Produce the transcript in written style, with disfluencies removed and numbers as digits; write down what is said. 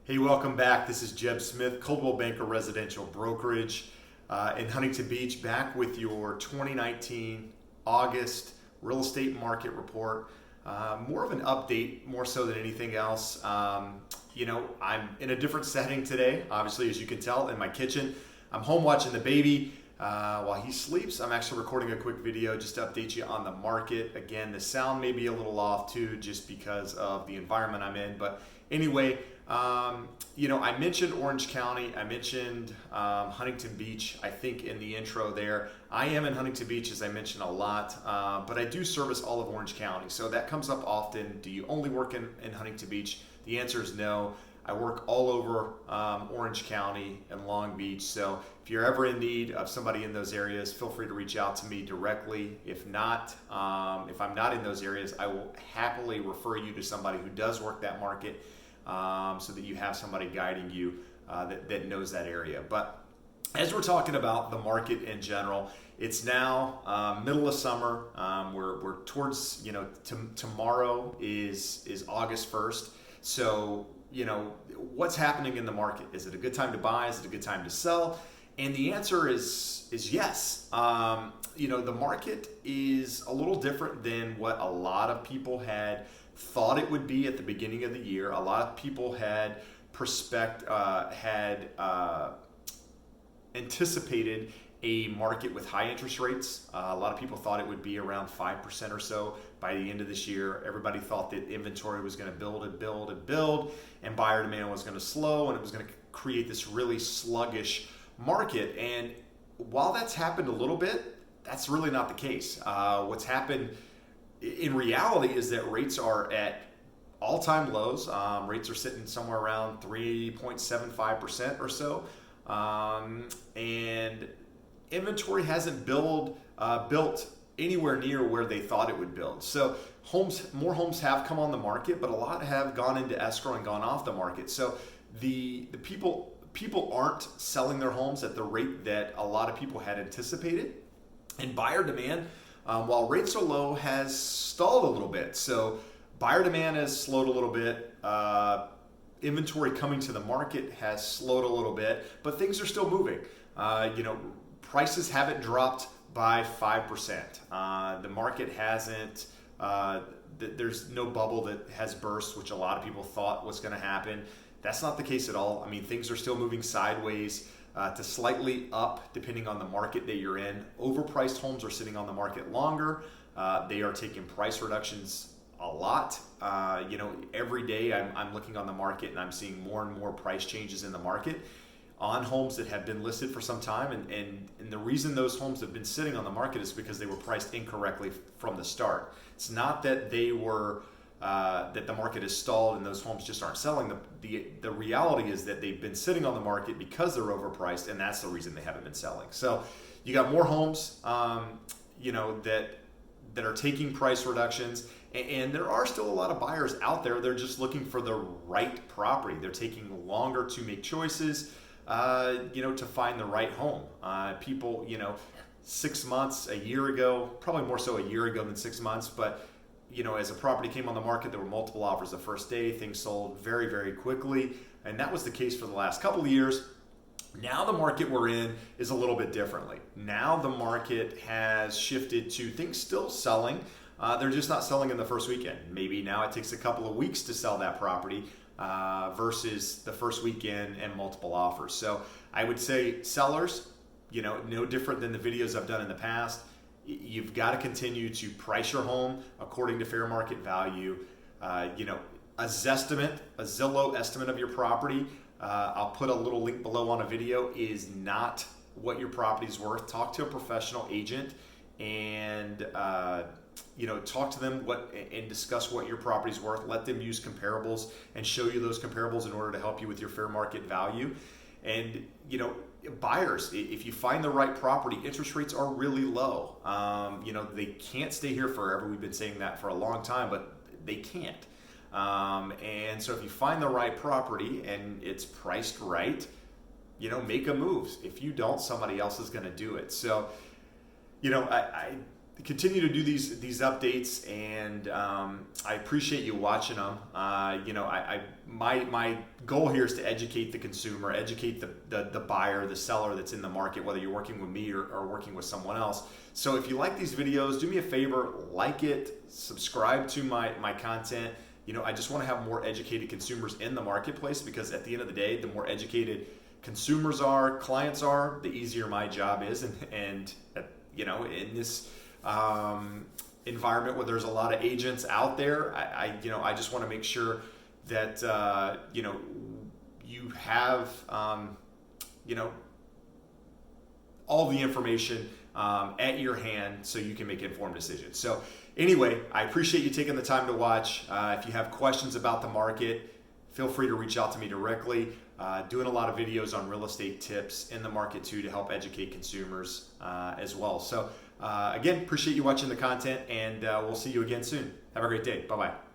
Hey, welcome back. This is Jeb Smith, Coldwell Banker Residential Brokerage in Huntington Beach, back with your 2019 August real estate market report. More of an update, more so than anything else. I'm in a different setting today, obviously, as you can tell, in my kitchen. I'm home watching the baby while he sleeps. I'm actually recording a quick video just to update you on the market. Again, the sound may be a little off too, just because of the environment I'm in. But anyway, I mentioned Orange County. I mentioned Huntington Beach, I think, in the intro there. I am in Huntington Beach, as I mentioned a lot, but I do service all of Orange County. So that comes up often. Do you only work in Huntington Beach? The answer is no. I work all over Orange County and Long Beach. So if you're ever in need of somebody in those areas, feel free to reach out to me directly. If not, if I'm not in those areas, I will happily refer you to somebody who does work that market, so that you have somebody guiding you that knows that area. But as we're talking about the market in general, it's now middle of summer. We're towards, tomorrow is August 1st. So, what's happening in the market? Is it a good time to buy? Is it a good time to sell? And the answer is yes. The market is a little different than what a lot of people had thought it would be at the beginning of the year. A lot of people had anticipated a market with high interest rates. A lot of people thought it would be around 5% or so by the end of this year. Everybody thought that inventory was going to build and build and build, and buyer demand was going to slow, and it was going to create this really sluggish market. And while that's happened a little bit, that's really not the case. What's happened in reality is that rates are at all-time lows. Rates are sitting somewhere around 3.75% or so. And inventory hasn't built anywhere near where they thought it would build. So more homes have come on the market, but a lot have gone into escrow and gone off the market. So the people aren't selling their homes at the rate that a lot of people had anticipated. And buyer demand, while rates are low, has stalled a little bit. So buyer demand has slowed a little bit. Inventory coming to the market has slowed a little bit, but things are still moving. Prices haven't dropped by 5%. The market hasn't, there's no bubble that has burst, which a lot of people thought was going to happen. That's not the case at all. I mean, things are still moving sideways to slightly up, depending on the market that you're in. Overpriced homes are sitting on the market longer. They are taking price reductions a lot. Every day I'm looking on the market and I'm seeing more and more price changes in the market on homes that have been listed for some time. And the reason those homes have been sitting on the market is because they were priced incorrectly from the start. It's not that that the market is stalled and those homes just aren't selling. The reality is that they've been sitting on the market because they're overpriced, and that's the reason they haven't been selling. So you got more homes, that are taking price reductions, and there are still a lot of buyers out there. They're just looking for the right property. They're taking longer to make choices, to find the right home. People, 6 months, a year ago, probably more so a year ago than 6 months, but as a property came on the market, there were multiple offers the first day. Things sold very, very quickly, and that was the case for the last couple of years. Now the market we're in is a little bit differently. Now the market has shifted to things still selling. They're just not selling in the first weekend. Maybe now it takes a couple of weeks to sell that property versus the first weekend and multiple offers. So I would say sellers, no different than the videos I've done in the past. You've got to continue to price your home according to fair market value. A Zillow estimate of your property, I'll put a little link below on a video, is not what your property's worth. Talk to a professional agent and talk to them and discuss what your property's worth. Let them use comparables and show you those comparables in order to help you with your fair market value. And buyers, if you find the right property, interest rates are really low. They can't stay here forever. We've been saying that for a long time, but they can't. And so if you find the right property and it's priced right, make a move. If you don't, somebody else is going to do it. So, continue to do these updates, and I appreciate you watching them. My goal here is to educate the consumer, educate the buyer, the seller that's in the market, whether you're working with me or working with someone else. So if you like these videos, do me a favor, like it, subscribe to my content. I just want to have more educated consumers in the marketplace, because at the end of the day, the more educated consumers are, clients are, the easier my job is. And in this environment where there's a lot of agents out there, I just want to make sure that you have all the information at your hand so you can make informed decisions. So anyway, I appreciate you taking the time to watch. If you have questions about the market, feel free to reach out to me directly. Doing a lot of videos on real estate tips in the market too, to help educate consumers as well. So again, appreciate you watching the content, and we'll see you again soon. Have a great day. Bye-bye.